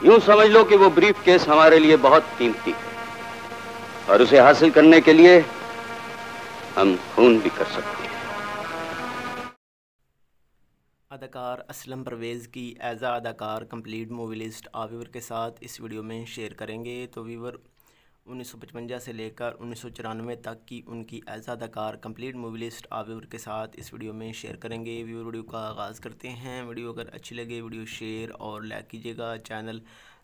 यूं समझ लो कि वो ब्रीफ केस हमारे लिए बहुत कीमती है और उसे हासिल करने के लिए हम खून भी कर सकते हैं। अदाकार असलम परवेज़ की एज़ अदाकार कंप्लीट मूवी लिस्ट आप व्यूवर के साथ इस वीडियो में शेयर करेंगे। तो व्यूवर 1955 से लेकर 1994 तक की उनकी एज़ अदाकार कंप्लीट मूवी लिस्ट आप व्यूवर के साथ इस वीडियो में शेयर करेंगे। व्यूवर वीडियो का आगाज़ करते हैं। वीडियो अगर अच्छी लगे वीडियो शेयर और लाइक कीजिएगा, चैनल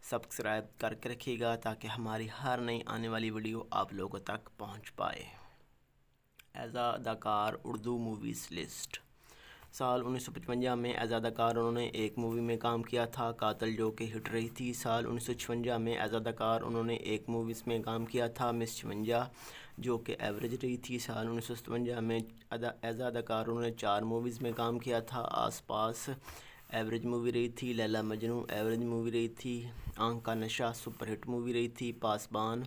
सब्सक्राइब करके रखिएगा ताकि हमारी हर नई आने वाली वीडियो आप लोगों तक पहुँच पाए। एज़ अदाकार उर्दू मूवीज़ लिस्ट। साल 1955 में एज़ अदाकार उन्होंने एक मूवी में काम किया था, कातिल, जो कि हिट रही थी। साल 1956 में एज़ अदाकार उन्होंने एक मूवीज़ में काम किया था, मिस 56, जो कि एवरेज रही थी। साल 1957 में एज़ अदाकार उन्होंने 4 मूवीज़ में काम किया था, आस पास एवरेज मूवी रही थी, लैला मजनू एवरेज मूवी रही थी, आंख का नशा सुपरहिट मूवी रही थी, पासबान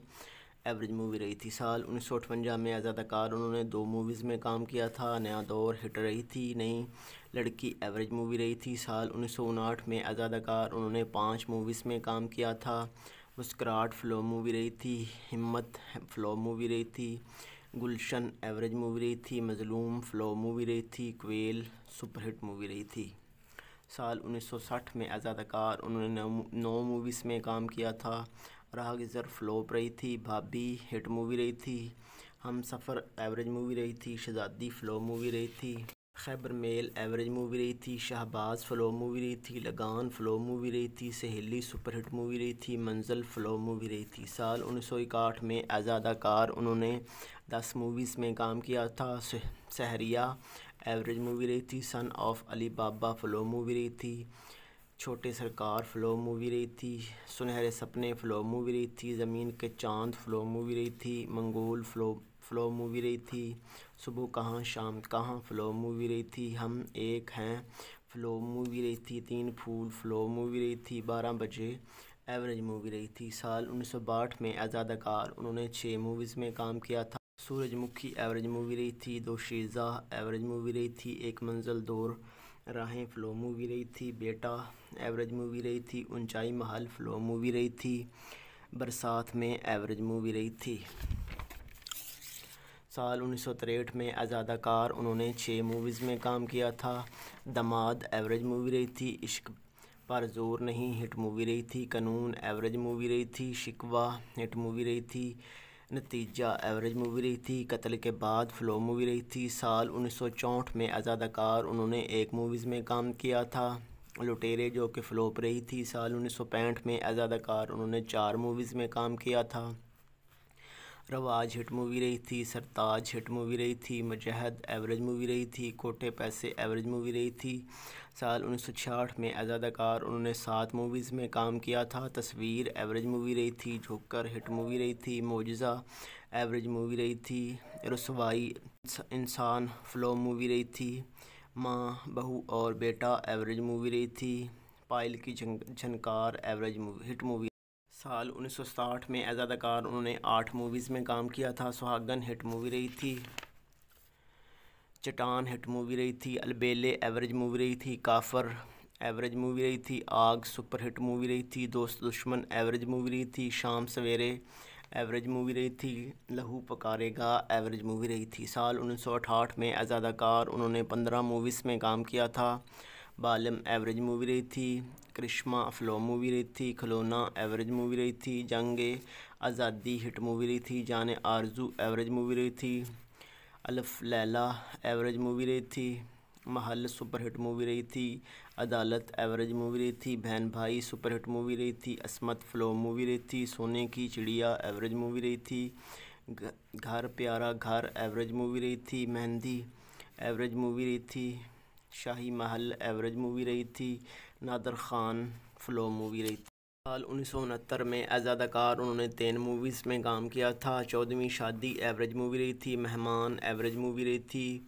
एवरेज मूवी रही थी। साल 1958 में एज़ अदाकार उन्होंने 2 मूवीज़ में काम किया था, नया दौर हिट रही थी, नई लड़की एवरेज मूवी रही थी। साल 1959 में एज़ अदाकार उन्होंने 5 मूवीज़ में काम किया था, मुस्कुराहट फ्लॉप मूवी रही थी, हिम्मत फ्लॉप मूवी रही थी, गुलशन एवरेज मूवी रही थी, मज़लूम फ्लॉप मूवी रही थी, क्वेल सुपरहिट मूवी रही थी। साल 1960 में एज़ अदाकार उन्होंने 9 मूवीज़ में काम किया था, राहगीज़र फ्लॉप रही थी, भाभी हिट मूवी रही थी, हम सफ़र एवरेज मूवी रही थी, शहज़ादी फ्लॉप मूवी रही थी, खैबर मेल एवरेज मूवी रही थी, शहबाज फ्लॉप मूवी रही थी, लगान फ्लॉप मूवी रही थी, सहेली सुपरहिट मूवी रही थी, मंजिल फ्लॉप मूवी रही थी। साल 1961 में एज़ अदाकार उन्होंने 10 मूवीज़ में काम किया था, सहरिया एवरेज मूवी रही थी, son of Ali Baba flop movie रही थी, छोटे सरकार फ्लॉप मूवी रही थी, सुनहरे सपने फ्लॉप मूवी रही थी, ज़मीन के चांद फ्लॉप मूवी रही थी, मंगोल फ्लॉप मूवी रही थी, सुबह कहाँ शाम कहाँ फ्लॉप मूवी रही थी, हम एक हैं फ्लॉप मूवी रही थी, 3 फूल फ्लॉप मूवी रही थी, 12 बजे एवरेज मूवी रही थी। साल 1962 में एज़ अदाकार उन्होंने 6 मूवीज़ में काम किया था, सूरजमुखी एवरेज मूवी रही थी, दो शीज़ा एवरेज मूवी रही थी, एक मंजिल दौर राहें फ्लॉप मूवी रही थी, बेटा एवरेज मूवी रही थी, ऊंचाई महल फ्लॉप मूवी रही थी, बरसात में एवरेज मूवी रही थी। साल 1963 में एज़ अदाकार उन्होंने 6 मूवीज़ में काम किया था, दमाद एवरेज मूवी रही थी, इश्क पर जोर नहीं हिट मूवी रही थी, कानून एवरेज मूवी रही थी, शिकवा हिट मूवी रही थी, नतीजा एवरेज मूवी रही थी, कत्ल के बाद फ्लॉप मूवी रही थी। साल 1964 में एज़ अदाकार उन्होंने एक मूवीज़ में काम किया था, लुटेरे, जो कि फ्लॉप रही थी। साल 1965 में एज़ अदाकार उन्होंने 4 मूवीज़ में काम किया था, रवाज हिट मूवी रही थी, सरताज हिट मूवी रही थी, मुजाहिद एवरेज मूवी रही थी, कोटे पैसे एवरेज मूवी रही थी। साल 1966 में एज़ अदाकार उन्होंने 7 मूवीज़ में काम किया था, तस्वीर एवरेज मूवी रही थी, झोंकर हिट मूवी रही थी, मोजज़ा एवरेज मूवी रही थी, रुसवाई इंसान फ्लॉप मूवी रही थी, माँ बहू और बेटा एवरेज मूवी रही थी, पायल की झनकार एवरेज हिट मूवी। साल 1960 में एज़ अदाकार उन्होंने 8 मूवीज़ में काम किया था, सुहागन हिट मूवी रही थी, चट्टान हिट मूवी रही थी, अलबेले एवरेज मूवी रही थी, काफर एवरेज मूवी रही थी, आग सुपर हिट मूवी रही थी, दोस्त दुश्मन एवरेज मूवी रही थी, शाम सवेरे एवरेज मूवी रही थी, लहू पकारेगा एवरेज मूवी रही थी। साल 1968 में एज़ अदाकार उन्होंने 15 मूवीज़ में काम किया था, बालम एवरेज मूवी रही थी, करिश्मा फ्लॉप मूवी रही थी, खिलौना एवरेज मूवी रही थी, जंगे आज़ादी हिट मूवी रही थी, जाने आरजू एवरेज मूवी रही थी, अल्फ लैला एवरेज मूवी रही थी, महल सुपरहिट मूवी रही थी, अदालत एवरेज मूवी रही थी, बहन भाई सुपरहिट मूवी रही थी, असमत फ्लॉप मूवी रही थी, सोने की चिड़िया एवरेज मूवी रही थी, घर प्यारा घर एवरेज मूवी रही थी, मेहंदी एवरेज मूवी रही थी, शाही महल एवरेज मूवी रही थी, नादर खान फ्लॉप मूवी रही थी। साल 1969 में एज़ अदाकार उन्होंने 3 मूवीज़ में काम किया था, 14वीं शादी एवरेज मूवी रही थी, मेहमान एवरेज मूवी रही थी,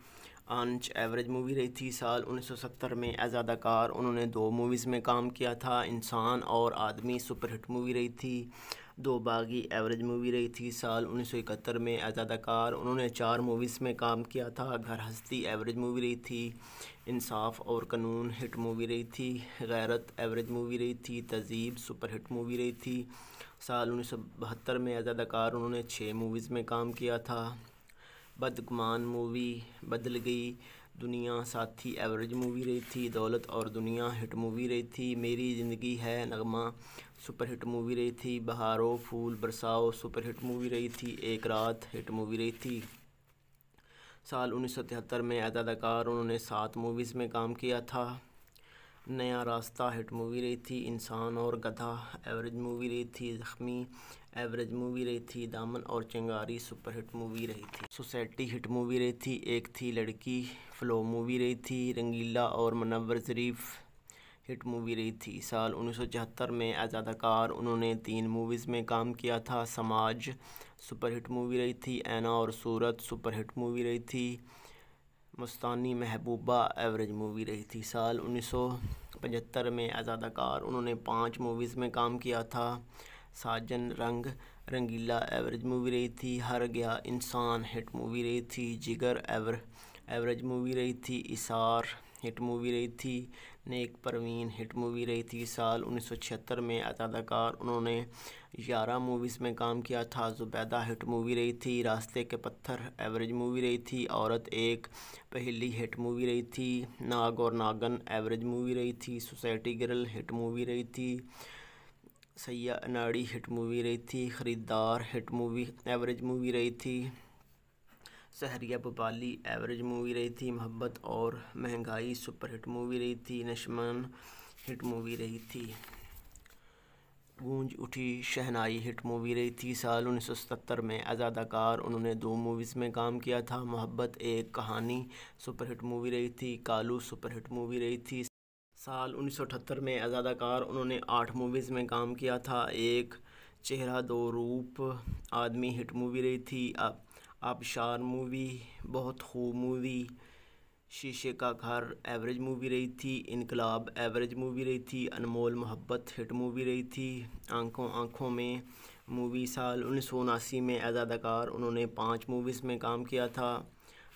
आंच एवरेज मूवी रही थी। साल 1970 में एज़ अदाकार उन्होंने 2 मूवीज़ में काम किया था, इंसान और आदमी सुपरहिट मूवी रही थी, दो बागी एवरेज मूवी रही थी। साल 1971 में एज अदाकार उन्होंने 4 मूवीज़ में काम किया था। घर हस्ती एवरेज मूवी रही थी। इंसाफ और कानून हिट मूवी रही थी। गैरत एवरेज मूवी रही थी। तहज़ीब सुपर हिट मूवी रही थी। साल 1972 में एज अदाकार उन्होंने 6 मूवीज़ में काम किया था। बदगुमान मूवी, बदल गई दुनिया, साथी एवरेज मूवी रही थी। दौलत और दुनिया हिट मूवी रही थी। मेरी ज़िंदगी है नगमा सुपर हिट मूवी रही थी। बहारों फूल बरसाओ सुपर हिट मूवी रही थी। एक रात हिट मूवी रही थी। साल 1973 में एज अदाकार उन्होंने 7 मूवीज़ में काम किया था। नया रास्ता हिट मूवी रही थी। इंसान और गधा एवरेज मूवी रही थी। ज़ख्मी एवरेज मूवी रही थी। दामन और चिंगारी सुपर हिट मूवी रही थी। सोसाइटी हिट मूवी रही थी। एक थी लड़की फ्लो मूवी रही थी। रंगीला और मुनव्वर ज़रीफ हिट मूवी रही थी। साल 1974 में एज अदाकार उन्होंने 3 मूवीज़ में काम किया था। समाज सुपर हिट मूवी रही थी। ऐना और सूरत सुपर हिट मूवी रही थी। मस्तानी महबूबा एवरेज मूवी रही थी। साल 1975 में एज अदाकार उन्होंने 5 मूवीज़ में काम किया था। साजन रंग रंगीला एवरेज मूवी रही थी। हर गया इंसान हिट मूवी रही थी। जिगर एवरेज मूवी रही थी। इसार हिट मूवी रही थी। नेक परवीन हिट मूवी रही थी। साल 1976 में एज अदाकार उन्होंने 11 मूवीज़ में काम किया था। ज़ुबैदा हिट मूवी रही थी। रास्ते के पत्थर एवरेज मूवी रही थी। औरत एक पहली हिट मूवी रही थी। नाग और नागन एवरेज मूवी रही थी। सोसाइटी गर्ल हिट मूवी रही थी। सैया अनाड़ी हिट मूवी रही थी। ख़रीदार हिट मूवी एवरेज मूवी रही थी। सहरिया भोपाली एवरेज मूवी रही थी। मोहब्बत और महंगाई सुपर हिट मूवी रही थी। नशमन हिट मूवी रही थी। गूंज उठी शहनाई हिट मूवी रही थी। साल 1977 में एज अदाकार उन्होंने 2 मूवीज़ में काम किया था। मोहब्बत एक कहानी सुपर हिट मूवी रही थी। कालू सुपर हिट मूवी रही थी। साल 1978 में एज अदाकार उन्होंने 8 मूवीज़ में काम किया था। एक चेहरा दो रूप आदमी हिट मूवी रही थी। आबशार मूवी, बहुत खूब मूवी, शीशे का घर एवरेज मूवी रही थी। इनकलाब एवरेज मूवी रही थी। अनमोल मोहब्बत हिट मूवी रही थी। आंखों आंखों में मूवी साल 1979 में एज अदाकार उन्होंने 5 मूवीज़ में काम किया था।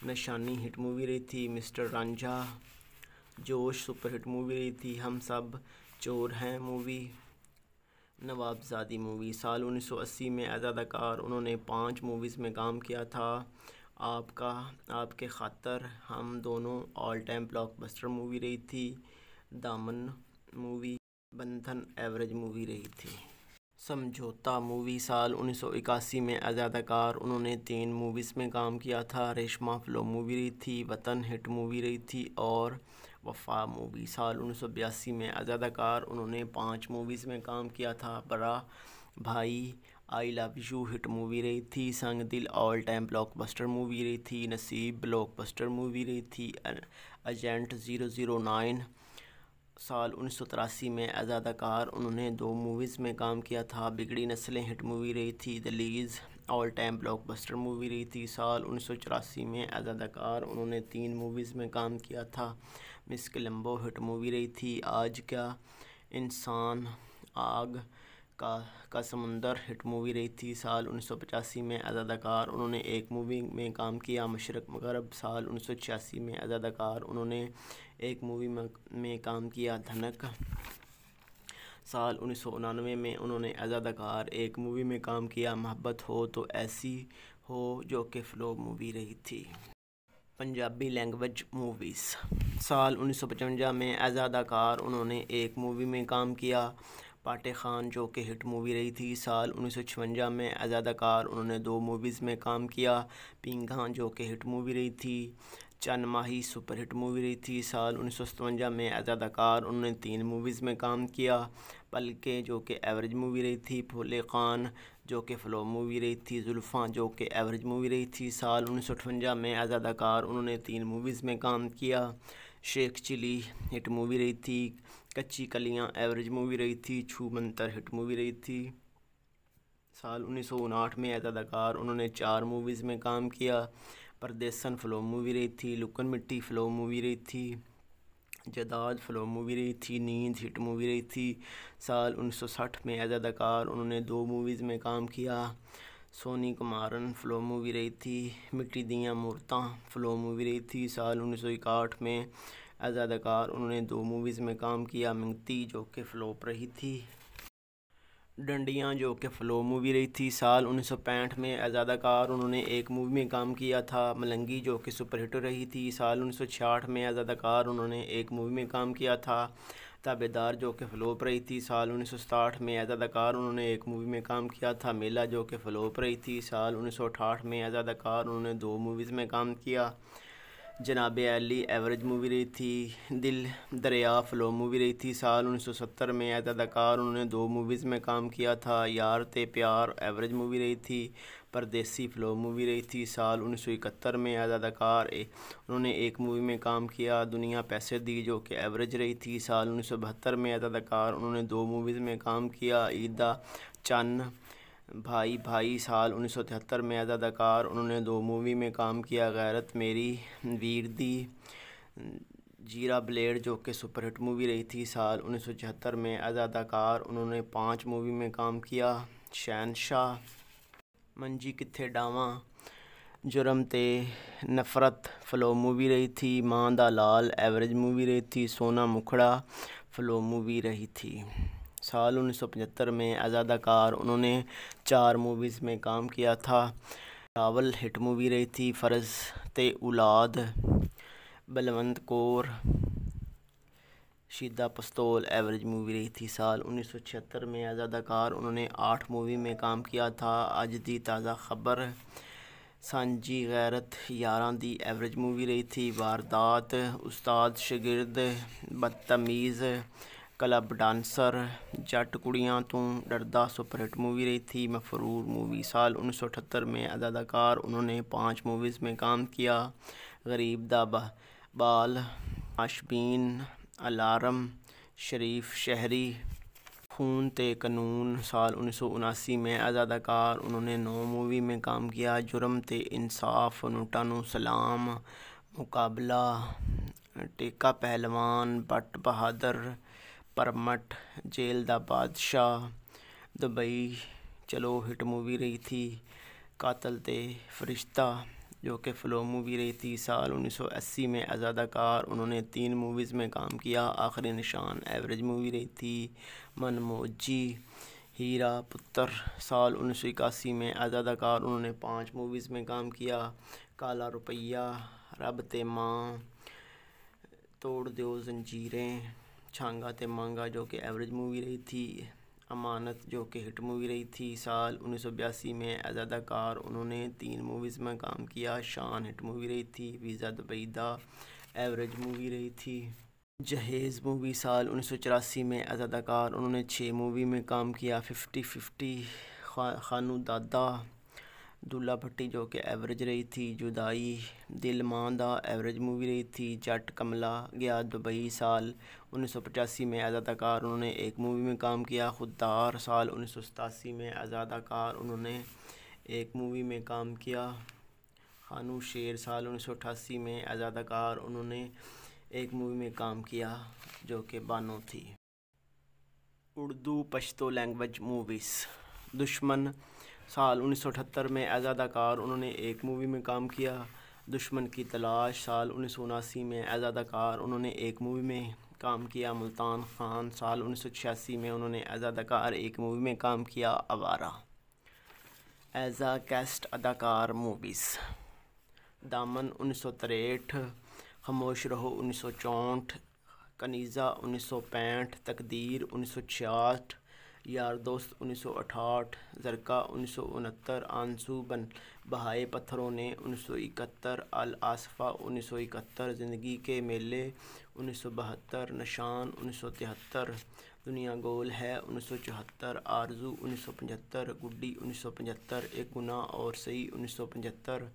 निशानी हिट मूवी रही थी। मिस्टर रांझा जोश सुपर हिट मूवी रही थी। हम सब चोर हैं मूवी। नवाबजादी मूवी साल 1980 में एज अदाकार उन्होंने 5 मूवीज़ में काम किया था। आपका, आपके खातर, हम दोनों ऑल टाइम ब्लॉकबस्टर मूवी रही थी। दामन मूवी, बंधन एवरेज मूवी रही थी। समझौता मूवी साल 1981 में एज अदाकार उन्होंने 3 मूवीज़ में काम किया था। रेशमा फ्लो मूवी रही थी। वतन हिट मूवी रही थी। और वफा मूवी साल 1982 में एज अदाकार उन्होंने 5 मूवीज़ में काम किया था। बड़ा भाई, I love you hit movie रही थी। संग दिल ऑल टाइम ब्लॉकबस्टर मूवी रही थी। नसीब ब्लॉकबस्टर मूवी रही थी। एजेंट 009 साल 1983 में एज अदाकार उन्होंने 2 मूवीज़ में काम किया था। बिगड़ी नस्लें हिट मूवी रही थी। दलीज़ ऑल टाइम ब्लॉकबस्टर मूवी रही थी। साल 1984 में एज अदाकार उन्होंने 3 मूवीज़ में काम किया था। मिस कोलंबो हिट मूवी रही थी। आज क्या इंसान, आग का समुंदर हिट मूवी रही थी। साल 1985 में एज अदाकार उन्होंने 1 मूवी में काम किया। मशरक़ मग़रब साल 1986 में एज अदाकार उन्होंने 1 मूवी में काम किया। धनक साल 1999 में उन्होंने एज अदाकार 1 मूवी में काम किया। मोहब्बत हो तो ऐसी हो जो कि फ़्लो मूवी रही थी। पंजाबी लैंग्वेज मूवीज़ साल 1955 में एज अदाकार उन्होंने 1 मूवी में काम किया। पाटे खान जो कि हिट मूवी रही थी। साल 1956 में एज अदाकार उन्होंने 2 मूवीज़ में काम किया। पींघा जो कि हिट मूवी रही थी। चंद माही सुपर हिट मूवी रही थी। साल 1957 में एज अदाकार उन्होंने 3 मूवीज़ में काम किया। पलके जो कि एवरेज मूवी रही थी। फूले खान जो कि फ़्लो मूवी रही थी। जुल्फ़ां जो कि एवरेज मूवी रही थी। साल 1958 में एज अदाकार उन्होंने 3 मूवीज़ में काम किया। शेख चिली हिट मूवी रही थी। कच्ची कलियां एवरेज मूवी रही थी। छू मंतर हिट मूवी रही थी। साल 1959 में एज अदाकार उन्होंने 4 मूवीज़ में काम किया। परदेसन फ़्लो मूवी रही थी। लुकन मिट्टी फ़्लो मूवी रही थी। जदाद फ्लो मूवी रही थी। नींद हिट मूवी रही थी। साल 1960 में एज अदाकार उन्होंने 2 मूवीज़ में काम किया। सोनी कुमारन फ्लो मूवी रही थी। मिट्टी दियाँ मूरतां फ्लो मूवी रही थी। साल 1961 में एज अदाकार उन्होंने 2 मूवीज़ में काम किया। मिंगती जो कि फ्लॉप रही थी। डंडियाँ जो कि फ्लो मूवी रही थी। साल 1965 में एज अदाकार उन्होंने एक मूवी में काम किया था। मलंगी जो कि सुपरहिट रही थी। साल 1966 में एज अदाकार उन्होंने एक मूवी में काम किया था। ताबेदार जो कि फ्लॉप रही थी। साल 1967 में एज अदाकार उन्होंने एक मूवी में काम किया था। मेला जो कि फ्लॉप रही थी। साल 1968 में एज अदाकार उन्होंने 2 मूवीज़ में काम किया। जनाब अली एवरेज मूवी रही थी। दिल दरिया फ्लो मूवी रही थी। साल 1970 में एज अदाकार उन्होंने 2 मूवीज़ में काम किया था। यार ते प्यार एवरेज मूवी रही थी। परदेसी फ्लो मूवी रही थी। साल 1971 में एज अदाकार उन्होंने एक मूवी में काम किया। दुनिया पैसे दी जो कि एवरेज रही थी। साल 1972 में एज अदाकार उन्होंने 2 मूवीज़ में काम किया। ईदा चन्न भाई भाई। साल 1973 में एज अदाकार उन्होंने 2 मूवी में काम किया। गैरत मेरी वीर दी। जीरा ब्लेड जो कि सुपरहिट मूवी रही थी। साल 1976 में एज अदाकार उन्होंने 5 मूवी में काम किया। शहनशाह मंजी किथे डावां जुर्म ते नफरत फ्लो मूवी रही थी। मां दा लाल एवरेज मूवी रही थी। सोना मुखड़ा फ्लो मूवी रही थी। साल 1975 में एज अदाकार उन्होंने 4 मूवीज़ में काम किया था। रावल हिट मूवी रही थी। फ़र्ज़ ते औलाद बलवंत कौर शीदा पस्तौल एवरेज मूवी रही थी। साल 1976 में एज अदाकार उन्होंने 8 मूवी में काम किया था। अज दी ताज़ा खबर सांझी गैरत यारां दी एवरेज मूवी रही थी। वारदात उस्ताद शागिर्द बदतमीज़ क्लब डांसर जट कुड़ियां तू डरदा सुपरहिट मूवी रही थी। मफरूर मूवी साल 1978 में एज अदाकार उन्होंने 5 मूवीज़ में काम किया। गरीब दा बाल आशबीन अलार्म शरीफ शहरी खून ते कानून। साल 1979 में एज अदाकार उन्होंने 9 मूवी में काम किया। जुर्म ते इंसाफ नोटा नू सलाम मुकाबला टेका पहलवान बट बहादुर परमट जेल दा बादशाह दुबई चलो हिट मूवी रही थी। कातल ते फरिश्ता जो कि फ्लो मूवी रही थी। साल 1980 में एज अदाकार उन्होंने 3 मूवीज़ में काम किया। आखिरी निशान एवरेज मूवी रही थी। मनमोजी हीरा पुत्र साल 1981 में एज अदाकार उन्होंने 5 मूवीज़ में काम किया। काला रुपया रब ते मां तोड़ दो जंजीरें छांगा ते मांगा जो कि एवरेज मूवी रही थी। अमानत जो कि हिट मूवी रही थी। साल 1982 में एज अदाकार उन्होंने 3 मूवीज़ में काम किया। शान हिट मूवी रही थी। वीज़ा दुबई दा एवरेज मूवी रही थी। जहेज़ मूवी साल 1984 में एज अदाकार उन्होंने 6 मूवी में काम किया। 50-50 खानू दादा दूल्हा भट्टी जो कि एवरेज रही थी। जुदाई दिल मां दा एवरेज मूवी रही थी। जट कमला गया दुबई साल 1985 में एज अदाकार उन्होंने एक मूवी में काम किया। खुददार साल 1987 में एज अदाकार उन्होंने एक मूवी में काम किया। खानू शेर साल 1988 में एज अदाकार उन्होंने एक मूवी में काम किया जो कि बानो थी। उर्दू पश्तो लैंग्वेज मूवीज़ दुश्मन साल 1978 में एज अदाकार उन्होंने एक मूवी में काम किया। दुश्मन की तलाश साल 1979 में एज अदाकार उन्होंने एक मूवी में काम किया। मुल्तान खान साल 1986 में उन्होंने एज अदाकार एक मूवी में काम किया। आवारा एज आ कैस्ट अदाकार मूवीज़ दामन 1963 खामोश रहो 1964 कनीज़ा 1965 तकदीर 1966 यार दोस्त 1968 ज़रका 1969 आंसू बहाए पत्थरों ने 1971 अल आसफ़ा 1971 ज़िंदगी के मेले 1972 निशान 1973 दुनिया गोल है 1974 आरज़ू 1975 गुड्डी 1975 एक गुनाह और सही 1975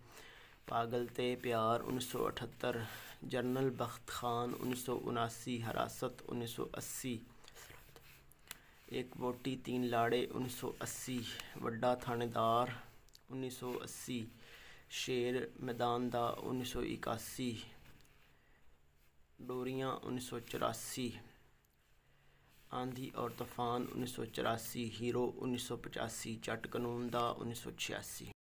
पागल ते प्यार 1978 जनरल बख्त खान 1979 हिरासत 1980 एक वोटी 3 लाड़े 1980 वड्डा थानेदार 1980 शेर मैदान दा 1981 डोरियाँ 1984, आंधी और तूफान 1984, हीरो 1985, जट कानून दा 1986।